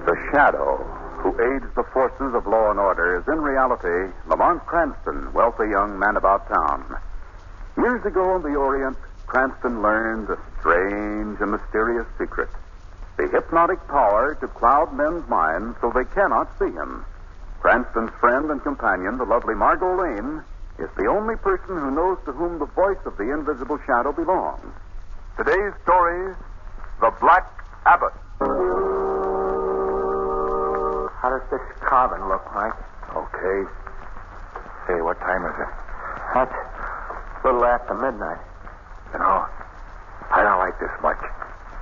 The shadow who aids the forces of law and order is in reality Lamont Cranston, wealthy young man about town. Years ago in the Orient, Cranston learned a strange and mysterious secret. The hypnotic power to cloud men's minds so they cannot see him. Cranston's friend and companion, the lovely Margot Lane, is the only person who knows to whom the voice of the invisible shadow belongs. Today's story, The Black Abbott. How does this carving look, Mike? Okay. Hey, what time is it? That's a little after midnight. You know, I don't like this much.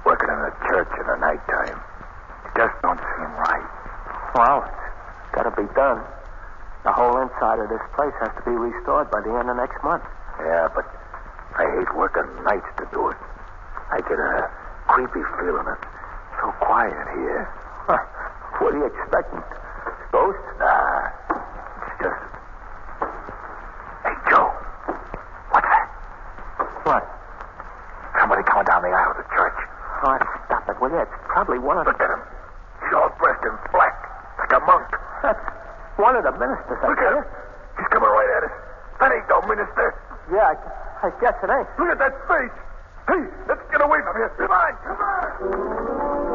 Working in a church in the nighttime. It just don't seem right. Well, it's got to be done. The whole inside of this place has to be restored by the end of next month. Yeah, but I hate working nights to do it. I get a creepy feeling. It's so quiet here. Huh. What are you expecting? Ghosts? Nah, it's just... Hey, Joe. What's that? What? Somebody coming down the aisle of the church. Oh, stop it, will you? It's probably one of Look at him. He's all dressed in black, like a monk. That's one of the ministers, I Look at tell him. He's coming right at us. That ain't no minister. you. Yeah, I guess it ain't. Look at that face. Hey, let's get away from here. Come on, come on.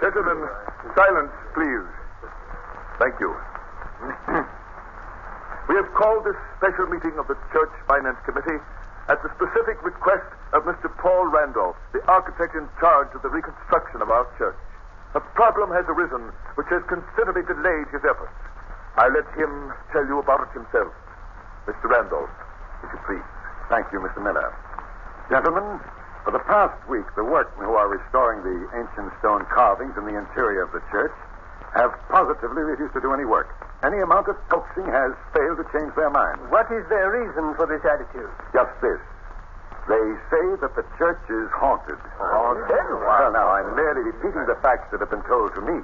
Gentlemen, silence, please. Thank you. We have called this special meeting of the Church Finance Committee at the specific request of Mr. Paul Randolph, the architect in charge of the reconstruction of our church. A problem has arisen which has considerably delayed his efforts. I'll let him tell you about it himself. Mr. Randolph, if you please. Thank you, Mr. Miller. Gentlemen, for the past week, the workmen who are restoring the ancient stone carvings in the interior of the church have positively refused to do any work. Any amount of coaxing has failed to change their minds. What is their reason for this attitude? Just this. They say that the church is haunted. Haunted? Well, now, I'm merely repeating the facts that have been told to me.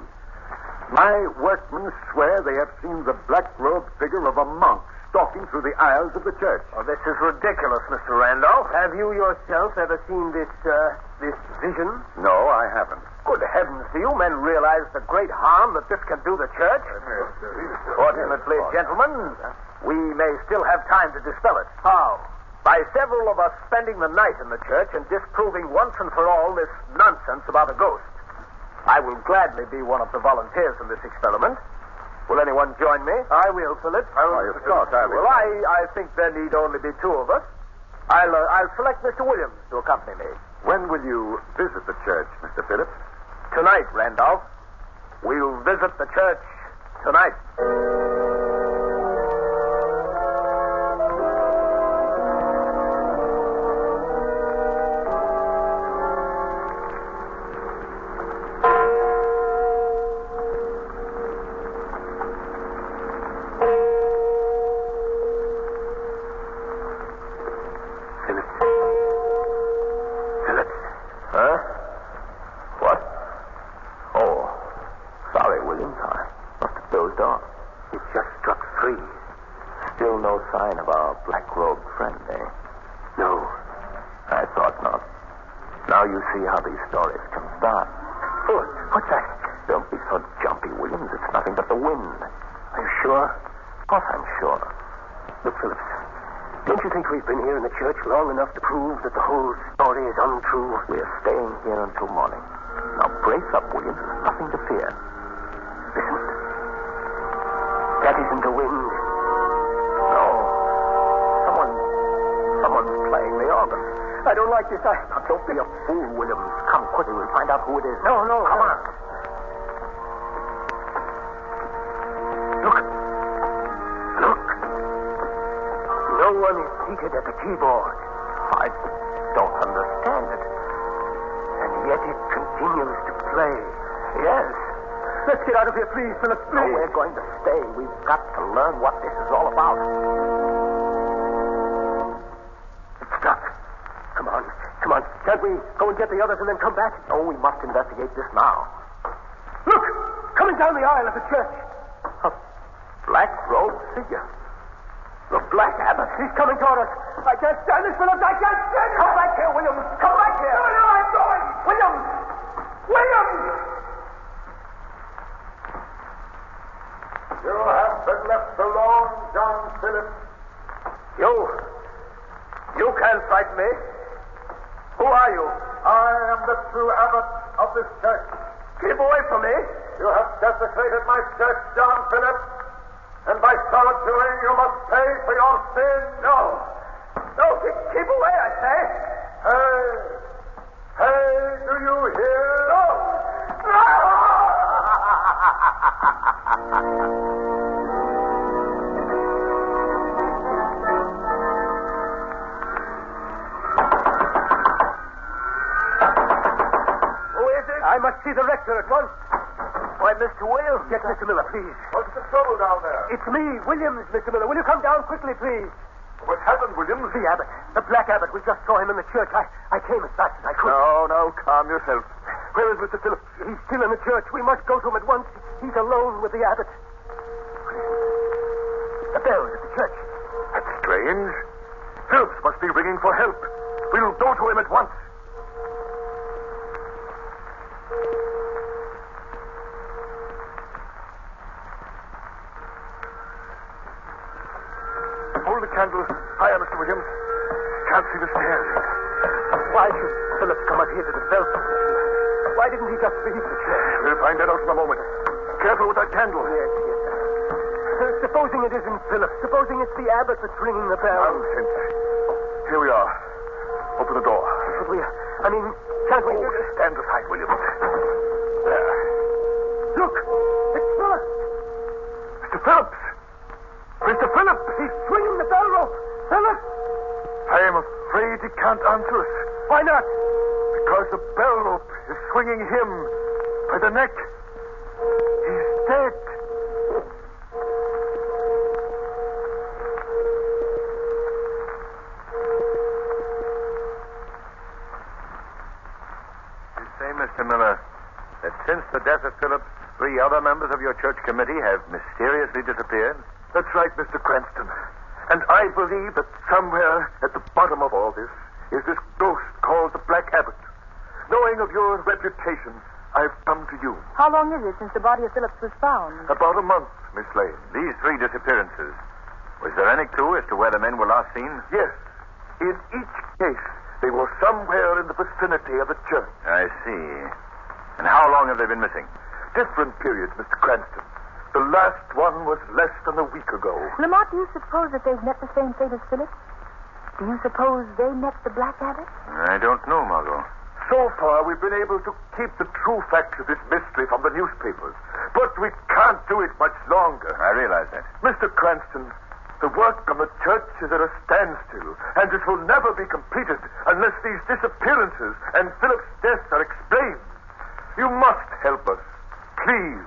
My workmen swear they have seen the black-robed figure of a monk stalking through the aisles of the church. Oh, this is ridiculous, Mr. Randolph. Have you yourself ever seen this vision? No, I haven't. Good heavens, do you men realize the great harm that this can do the church? Fortunately, gentlemen, we may still have time to dispel it. How? By several of us spending the night in the church and disproving once and for all this nonsense about a ghost. I will gladly be one of the volunteers in this experiment. Will anyone join me? I will, Philip. Of course, I will. Well, I think there need only be two of us. I'll select Mr. Williams to accompany me. When will you visit the church, Mr. Phillips? Tonight, Randolph. We'll visit the church tonight. Now you see how these stories can start. What's that? Don't be so jumpy, Williams. It's nothing but the wind. Are you sure? Of course I'm sure. Look, Phillips, don't you think we've been here in the church long enough to prove that the whole story is untrue? We're staying here until morning. Now brace up, Williams. There's nothing to fear. Listen. That isn't the wind. No. Someone's playing the organ. I don't like this. Now, don't be a fool, Williams. Come quickly. We'll find out who it is. No. Come on. Look. No one is seated at the keyboard. I don't understand it. And yet it continues to play. Yes. Let's get out of here, please, Philip. No, we're going to stay. We've got to learn what this is all about. It's stuck. Come on. we go and get the others and then come back? Oh, we must investigate this now. Look! Coming down the aisle of the church. A black-robed figure. The Black Abbott. He's coming toward us. I can't stand this, Phillips. I can't stand it. Come back here, Williams. Come back here. No, I'm going. Williams! Williams! You have been left alone, John Phillips. You can't frighten me. Who are you? I am the true abbot of this church. Keep away from me. You have desecrated my church, John Phillips, and by so doing you must pay for your sins. No, keep away, I say. Hey, do you hear? No! Who is it? I must see the rector at once. Why, Mr. Williams. Yes, Mr. Miller, please. What's the trouble down there? It's me, Williams, Mr. Miller. Will you come down quickly, please? What happened, Williams? The Abbott. The Black Abbott. We just saw him in the church. I came as fast as I could. No, calm yourself. Where is Mr. Phillips? He's still in the church. We must go to him at once. He's alone with the Abbott. The bells at the church. That's strange. Phillips must be ringing for help. We'll go to him at once. Hold the candle higher, Mr. Williams. Can't see the stairs. Why should Phillips come up here to the bell station? Why didn't he just leave the church? We'll find that out in a moment. Careful with that candle. Yes. Supposing it isn't Phillips. Supposing it's the Abbott that's ringing the bell. Nonsense. Here we are. Open the door. Should we? Can't we? Stand aside, Williams. There. Look! It's Phillips! Mr. Phillips! Mr. Phillips! He's swinging the bell rope! Phillips! I am afraid he can't answer us. Why not? Because the bell rope is swinging him by the neck. He's dead. You say, Mr. Miller, that since the death of Phillips, 3 other members of your church committee have mysteriously disappeared? That's right, Mr. Cranston. And I believe that somewhere at the bottom of all this is this ghost called the Black Abbott. Knowing of your reputation, I've come to you. How long is it since the body of Phillips was found? About a month, Miss Lane. These 3 disappearances. Was there any clue as to where the men were last seen? Yes. In each case, they were somewhere in the vicinity of the church. I see. And how long have they been missing? Different periods, Mr. Cranston. The last one was less than a week ago. Lamont, do you suppose that they've met the same fate as Phillips? Do you suppose they met the Black Abbott? I don't know, Margot. So far, we've been able to keep the true facts of this mystery from the newspapers. But we can't do it much longer. I realize that. Mr. Cranston, the work on the church is at a standstill, and it will never be completed unless these disappearances and Philip's death are explained. You must help us. Please.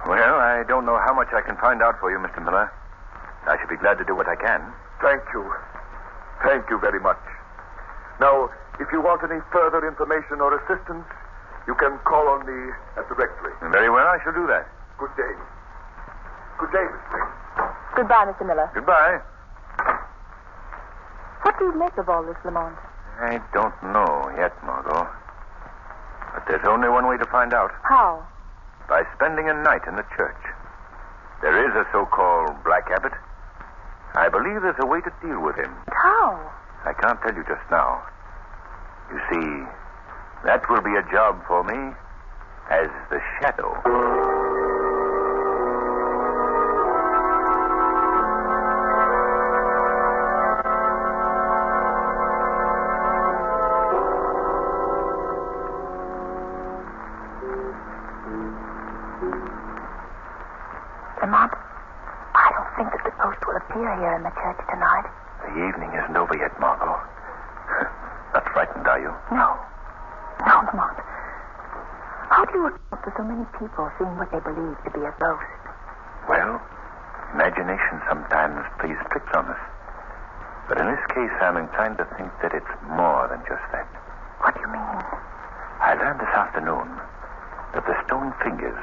Well, I don't know how much I can find out for you, Mr. Miller. I should be glad to do what I can. Thank you. Thank you very much. Now, if you want any further information or assistance, you can call on me at the rectory. Very well, I shall do that. Good day. Good day, Miss Lane. Goodbye, Mr. Miller. Goodbye. What do you make of all this, Lamont? I don't know yet, Margot. But there's only one way to find out. How? By spending a night in the church. There is a so-called Black Abbott. I believe there's a way to deal with him. How? I can't tell you just now. You see, that will be a job for me as the Shadow. Lamont, I don't think that the ghost will appear here in the church tonight. The evening isn't over yet, Margot. Not frightened, are you? No, Lamont. How do you account for so many people seeing what they believe to be a ghost? Well, imagination sometimes plays tricks on us. But in this case, I'm inclined to think that it's more than just that. What do you learned this afternoon that the stone figures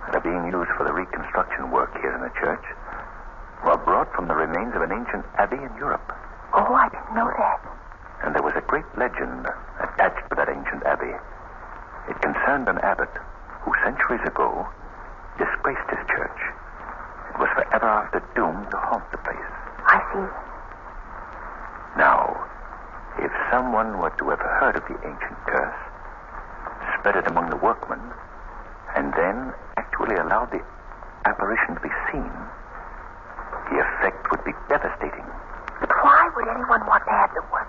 that are being used for the reconstruction work here in the church were brought from the remains of an ancient abbey in Europe. Oh, I didn't know that. And there was a great legend attached to that ancient abbey. It concerned an abbot who centuries ago disgraced his church and was forever after doomed to haunt the place. I see. Now, if someone were to have heard of the ancient curse, spread it among the workmen, and then actually allowed the apparition to be seen, the effect would be devastating. But why would anyone want to have the work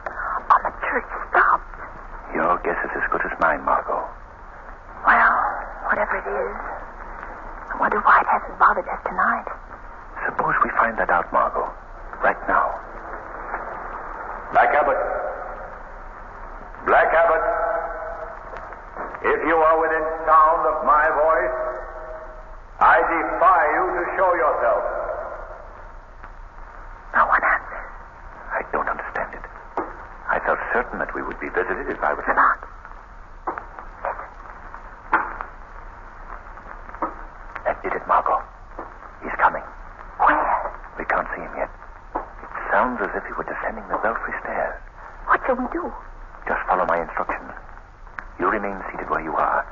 on the church stopped? Your guess is as good as mine, Margot. Well, whatever it is, I wonder why it hasn't bothered us tonight. Suppose we find that out, Margot, right now. Black Abbott. Black Abbott. If you are within sound of my voice, I defy you to show yourself. No one answers. I don't understand it. I felt certain that we would be visited if I was... Lamont. That did it, Margot. He's coming. Where? We can't see him yet. It sounds as if he were descending the belfry stairs. What shall we do? Just follow my instructions. You remain seated where you are.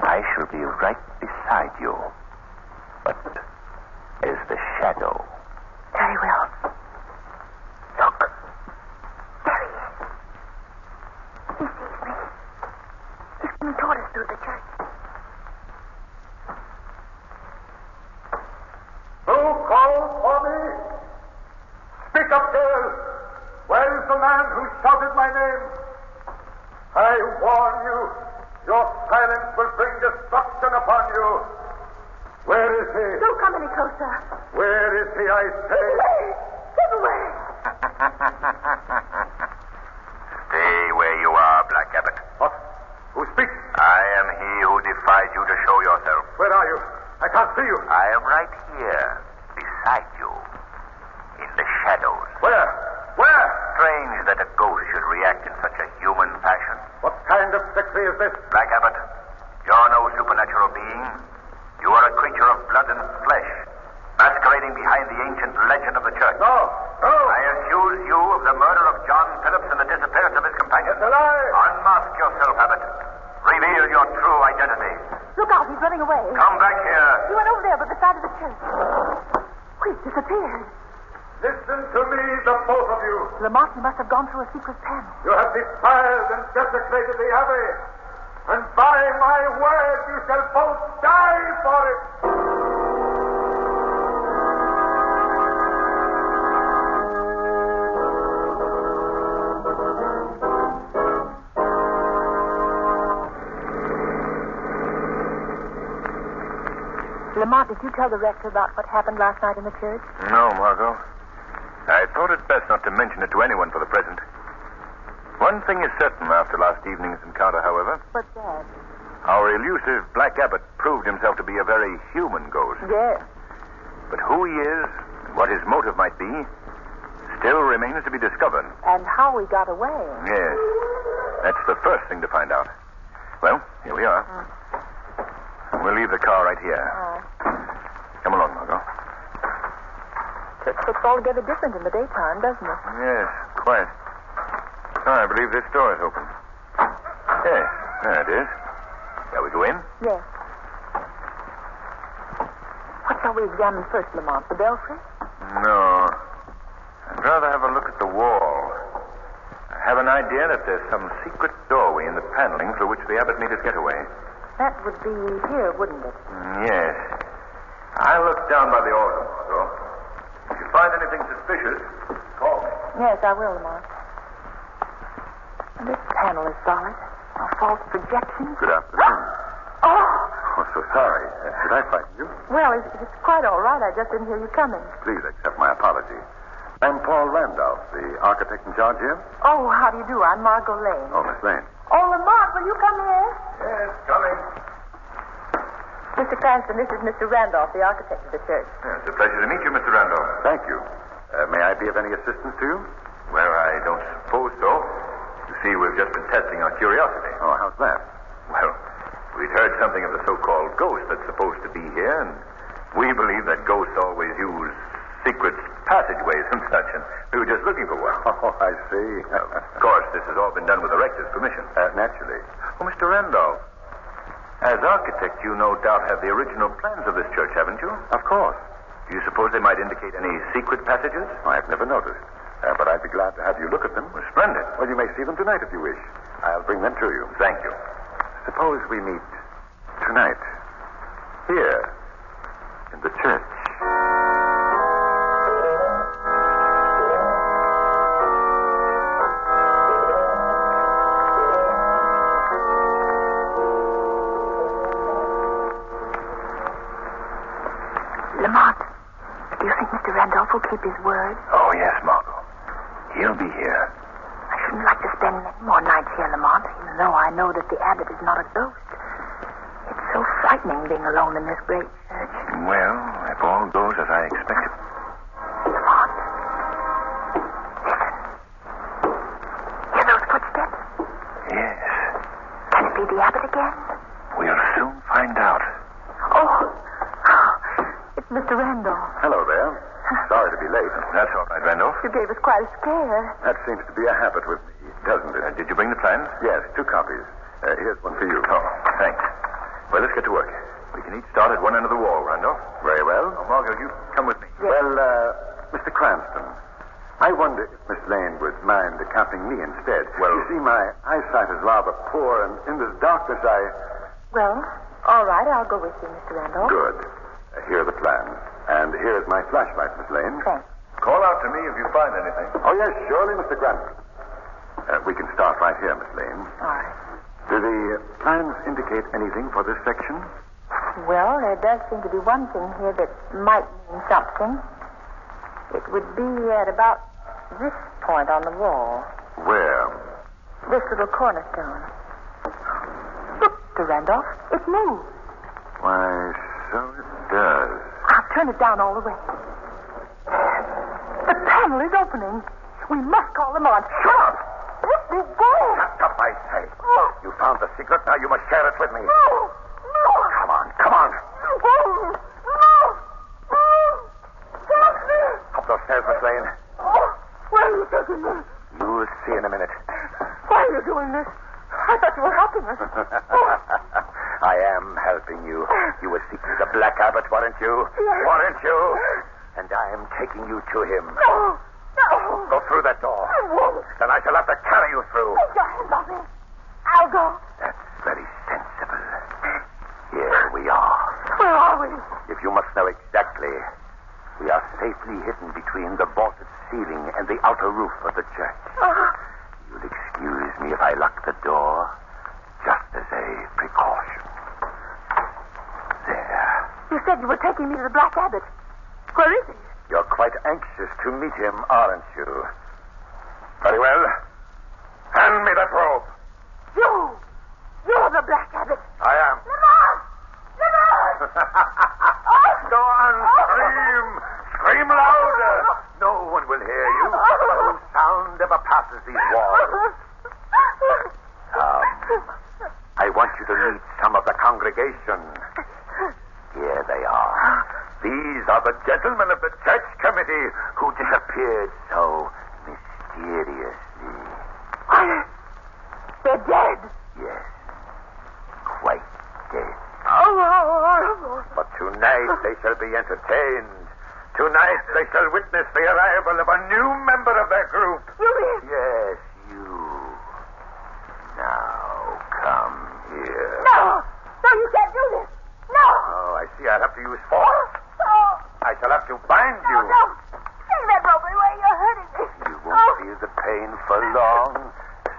I shall be right beside you. But as the shadow. Very well. Look. There he is. He sees me. He's coming toward us through the church. Who called for me? Speak up, girl. Where is the man who shouted my name? I warn you, your silence will bring destruction upon you. Where is he? Don't come any closer. Where is he, I say? Get away. Stay where you are, Black Abbott. What? Who speaks? I am he who defied you to show yourself. Where are you? I can't see you. I am right here, beside you, in the shadows. Where? Where? Strange that a ghost should react in such a human fashion. What kind of trickery is this? Black Abbott, you're no supernatural being. You are a creature of blood and flesh, masquerading behind the ancient legend of the church. No, no. I accuse you of the murder of John Phillips and the disappearance of his companion. It's a lie. Unmask yourself, Abbott. Reveal your true identity. Look out, he's running away. Come back here. He went over there by the side of the church. He's disappeared. Listen to me, the both of you. Lamont, he must have gone through a secret panel. You have defiled and desecrated the abbey. And by my word, you shall both die for it. Lamont, did you tell the rector about what happened last night in the church? No, Margot. I thought it best not to mention it to anyone for the present. One thing is certain after last evening's encounter, however. What's that? Our elusive Black Abbott proved himself to be a very human ghost. Yes. But who he is, and what his motive might be, still remains to be discovered. And how we got away. Yes. That's the first thing to find out. Well, here we are. We'll leave the car right here. All right. Come along, Margot. Church looks altogether different in the daytime, doesn't it? Yes, quite. Oh, I believe this door is open. Yes, there it is. Shall we go in? Yes. What shall we examine first, Lamont? The belfry? No. I'd rather have a look at the wall. I have an idea that there's some secret doorway in the paneling through which the abbot made his getaway. That would be here, wouldn't it? Yes. I'll look down by the altar, Margot. If you find anything suspicious, call me. Yes, I will, Lamont. This panel is solid. No false projections. Good afternoon. Oh! Oh, so sorry. Did I frighten you? Well, it's quite all right. I just didn't hear you coming. Please accept my apology. I'm Paul Randolph, the architect in charge here. Oh, how do you do? I'm Margot Lane. Oh, Miss Lane. Oh, Lamont, will you come here? Yes, coming. Mr. Cranston, this is Mr. Randolph, the architect of the church. Yes, it's a pleasure to meet you, Mr. Randolph. Thank you. May I be of any assistance to you? Well, I don't suppose so. You see, we've just been testing our curiosity. Oh, how's that? something of the so-called ghost that's supposed to be here, and we believe that ghosts always use secret passageways and such, and we were just looking for one. Oh, I see. Of course, this has all been done with the rector's permission. Naturally. Oh, Mr. Randolph, as architect, you no doubt have the original plans of this church, haven't you? Of course. Do you suppose they might indicate any secret passages? I've never noticed. But I'd be glad to have you look at them. Well, splendid. Well, you may see them tonight if you wish. I'll bring them to you. Thank you. Suppose we meet tonight, here, in the church. Lamont, do you think Mr. Randolph will keep his word? Oh, yes, Margot. He'll be here. I shouldn't like to spend many more nights here, Lamont, even though I know that the Abbott is not a ghost. It's so frightening being alone in this great church. Well, if all goes as I expected. Lamont, listen. Hear those footsteps? Yes. Can it be the Abbott again? We'll soon find out. Oh, it's Mr. Randolph. Hello there. Sorry to be late. That's all right, Randolph. You gave us quite a scare. That seems to be a habit with me, doesn't it? Did you bring the plans? Yes, 2 copies. Here's one for you. Oh, thanks. Well, let's get to work. We can each start at one end of the wall, Randolph. Very well. Oh, Margot, you come with me. Yes. Well, Mr. Cranston, I wonder if Miss Lane would mind accompanying me instead. Well- you see, my eyesight is rather poor, and in this darkness, Well, all right, I'll go with you, Mr. Randolph. Good. Here are the plans. And here is my flashlight, Miss Lane. Thanks. Call out to me if you find anything. Oh, yes, surely, Mr. Cranston. We can start right here, Miss Lane. All right. Do the plans indicate anything for this section? Well, there does seem to be one thing here that might mean something. It would be at about this point on the wall. Where? This little cornerstone. Look, Mr. Randolph, it moves. Why, so it does. I'll turn it down all the way. The panel is opening. We must call them on. Shut up! Let me go. Shut up, I say. You found the secret, now you must share it with me. No. No. Come on, come on. No. No. Help me. Up those stairs, Miss Lane. Where are you taking me? You'll see in a minute. Why are you doing this? I thought you were helping us. I am helping you. You were seeking the Black Abbott, weren't you? Yes. Weren't you? And I am taking you to him. No. No. Go through that door. I won't. Then I shall have to carry you through. Take your hands off me. I'll go. That's very sensible. Here we are. Where are we? If you must know exactly, we are safely hidden between the vaulted ceiling and the outer roof of the church. You'll excuse me if I lock the door, just as a precaution. There. You said you were taking me to the Black Abbott. Where is he? You're quite anxious to meet him, aren't you? Very well. Hand me that robe. You're the Black Abbott. I am. Lamont! Lamont! Go on, scream! Scream louder! No one will hear you. No sound ever passes these walls. I want you to meet some of the congregation. Here they are. These are the gentlemen of the church committee who disappeared so mysteriously. They're dead. Yes, quite dead. Oh. But tonight they shall be entertained. Tonight they shall witness the arrival of a new member of their group. You mean? Yes, you. Now, come here. No. No, you can't do this. No. Oh, I see I'll have to use force. Oh. I shall have to bind you. No. Take that rope away. You're hurting me. You won't feel the pain for long.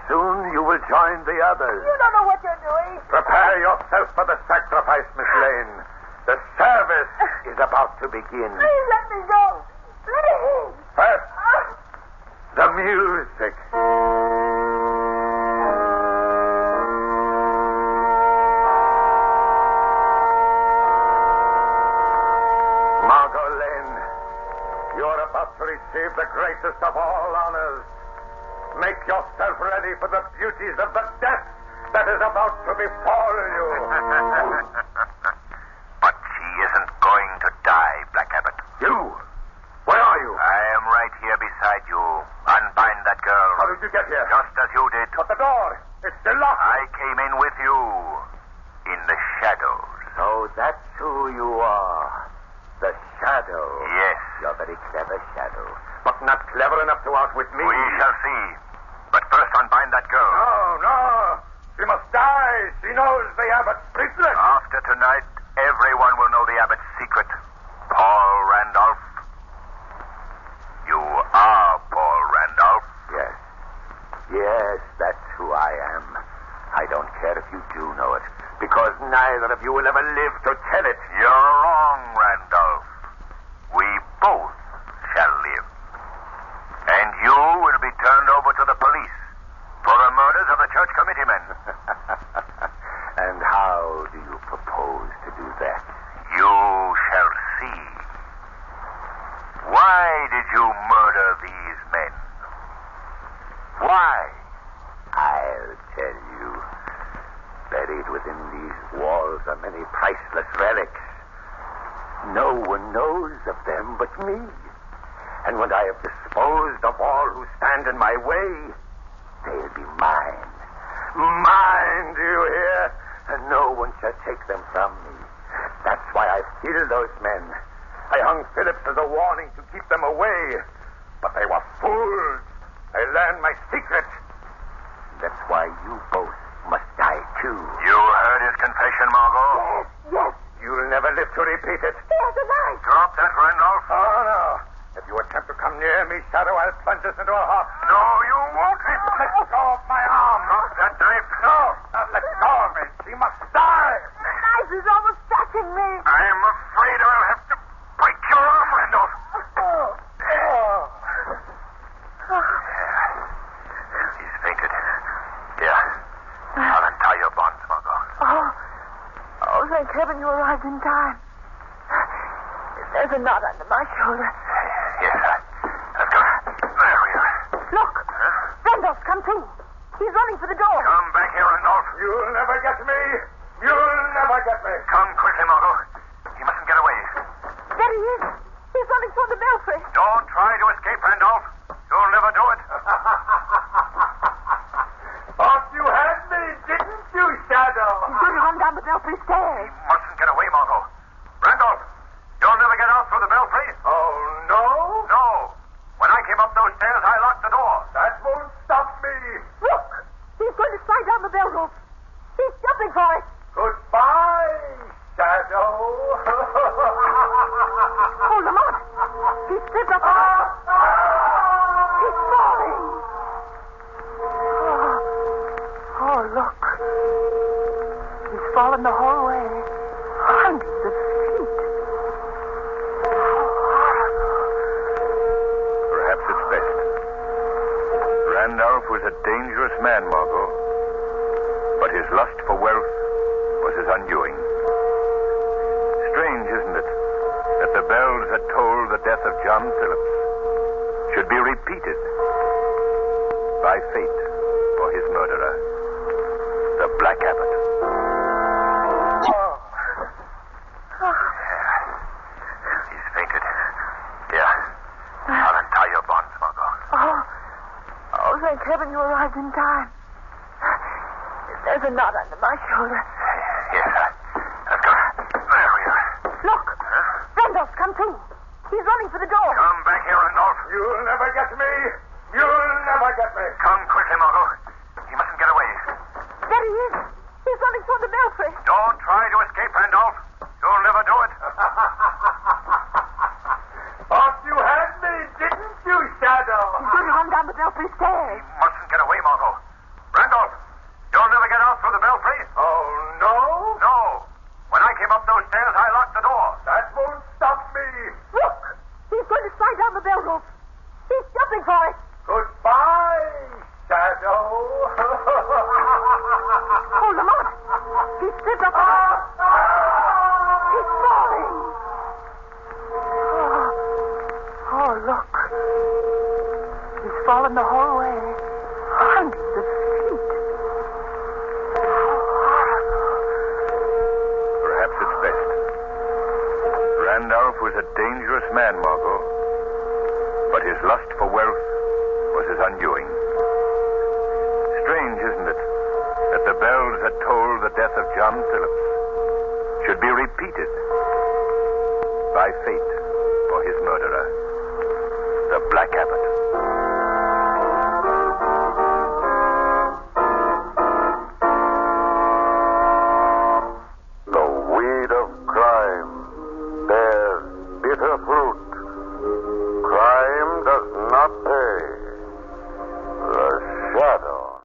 Soon you will join the others. You don't know what you're doing. Prepare yourself for the sacrifice, Miss Lane. The service is about to begin. Please let me go. Please. First, the music. Margot Lane, you're about to receive the greatest of all honors. Make yourself ready for the beauties of the death that is about to befall you. But she isn't going to die, Black Abbott. You? Where are you? I am right here beside you. Unbind that girl. How did you get here? Just as you did. But the door, it's still locked. I came in with you. In the shadows. So that's who you are. The Shadow. Yes. You're very clever, Shadow. But not clever enough to outwit me. We shall see. But first unbind that girl. No. She must die. She knows the Abbott's secret. After tonight, everyone will know the Abbott's secret. Paul Randolph. You are Paul Randolph. Yes. Yes, that's who I am. I don't care if you do know it, because neither of you will ever live to tell it. You're wrong, Randolph. We both shall live. And you will be turned over to the police for the murders of the church committeemen. And how do you propose to do that? You shall see. Why did you murder these men? Why? I'll tell you. Buried within these walls are many priceless relics. No one knows of them but me. And when I have disposed of all who stand in my way, they'll be mine. Mine, do you hear? And no one shall take them from me. That's why I killed those men. I hung Phillips as a warning to keep them away. But they were fools. They learned my secret. That's why you both must die, too. You heard his confession, Margot? Yes. You'll never live to repeat it. There's a knife. Drop that, Randolph. Oh, no. If you attempt to come near me, Shadow, I'll plunge us into a hop. No, you won't. Let go of my arm. Drop that knife. No, let go of me. She must die. The knife is almost touching me. I'm afraid I'll have to break your arm, Randolph. He's fainted. Here. I'll untie your bonds, Margot. Oh, thank heaven you arrived in time. There's a knot under my shoulder. Yes, I've got it. There we are. Look. Randolph's come too. He's running for the door. Come back here, Randolph. You'll never get me. You'll never get me. Come quickly, Margot. He mustn't get away. There he is. He's running toward the belfry. Don't try to escape, Randolph. You'll never do it. Thought you had me, didn't you, Shadow? He's going to run down the belfry stairs. He mustn't get away, Margot. Randolph, you'll never get out through the belfry. Oh, no? No. When I came up those stairs, I locked the door. That won't stop me. Look. He's going to slide down the bell rope. He's jumping for it. Goodbye, Shadow. Oh, Lamont. He's slipped up. He's falling. Oh, look. He's fallen the whole way. Hundreds of feet. Perhaps it's best. Randolph was a dangerous man, Margot. But his lust for wealth was his undoing. Strange, isn't it, that the bells that tolled the death of John Phillips should be repeated by fate for his murderer, the Black Abbott. He's fainted. Here. I'll untie your bonds, Margot. Oh, thank heaven you arrived in time. There's a knot under my shoulder. Yes, I've got it. There we are. Look. Randolph's come too. He's running for the door. Come back here, Randolph. You'll never get me. You'll never get me. Come quickly, Margot. He mustn't get away. There he is. He's running toward the belfry. Don't try to escape, Randolph. You'll never do it. Thought you had me, didn't you, Shadow? He's going to run down the belfry stairs. He mustn't get away, Margot. Randolph, you'll never get out through the belfry. Oh, no? No. When I came up those stairs, I locked the door. That won't stop me. Look. He's going to slide down the bell rope. He's jumping for it. Goodbye, Shadow. Oh, Lamont. He's slipped up. He's falling. Oh, look. He's fallen the whole way. Hundreds of feet. himself was a dangerous man, Margot. But his lust for wealth was his undoing. Strange, isn't it, that the bells that tolled the death of John Phillips should be repeated by fate for his murderer, the Black Abbott.